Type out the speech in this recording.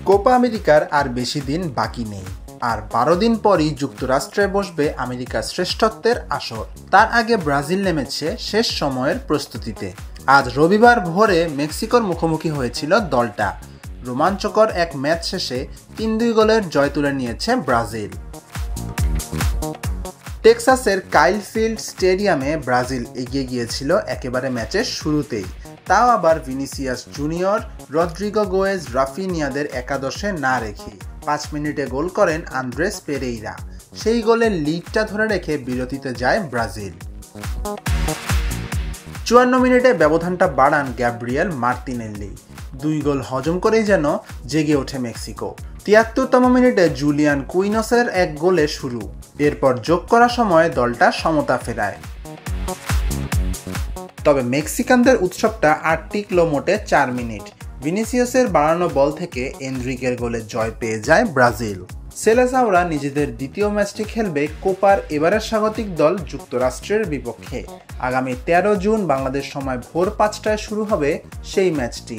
Copa আমেরিকার আর বেশি দিন বাকি নেই, আর 12 দিন পরই যুক্তরাষ্ট্রে বসবে আমেরিকার শ্রেষ্ঠত্বের আসর। তার আগে ব্রাজিল নেমেছে শেষ সময়ের প্রস্তুতিতে। আজ রবিবার ভোরে মেক্সিকোর মুখোমুখি হয়েছিল দলটা। রোমাঞ্চকর এক ম্যাচ শেষে 3-2 গোলের জয় তুলে নিয়েছে ব্রাজিল। টেক্সাসের কাইল ফিল্ড স্টেডিয়ামে ব্রাজিল এগিয়ে গিয়েছিল একেবারে ম্যাচের শুরুতেই, তাও আবার ভিনিসিয়াস জুনিয়র, রদ্রিগো গোয়েজ, রাফিনিয়াদের একাদশে না রেখে 5 মিনিটে গোল করেন আন্দ্রেস পেরেইরা। সেই গোলের লিডটা ধরে রেখে বিরতিতে যায় ব্রাজিল। 54 মিনিটে ব্যবধানটা বাড়ান গ্যাব্রিয়েল মার্তিনেল্লি। 2 গোল হজম করেই যেন জেগে ওঠে মেক্সিকো। 73তম মিনিটে জুলিয়ান কুইনোসের এক গোলে শুরু। এরপর যোগ করা সময়ে দলটা সমতা ফেরায়। তবে মেক্সিকানদের উৎসবটা আর টিকল মোটে 4 মিনিট। ভিনিসিয়াসের বাড়ানো বল থেকে এনরিকের গোলে জয় পেয়ে যায় ব্রাজিল। সেলেসাওরা নিজেদের দ্বিতীয় ম্যাচটি খেলবে কোপার এবারের স্বাগতিক দল যুক্তরাষ্ট্রের বিপক্ষে। আগামী 13 জুন বাংলাদেশ সময় ভোর 5টায় শুরু হবে সেই ম্যাচটি।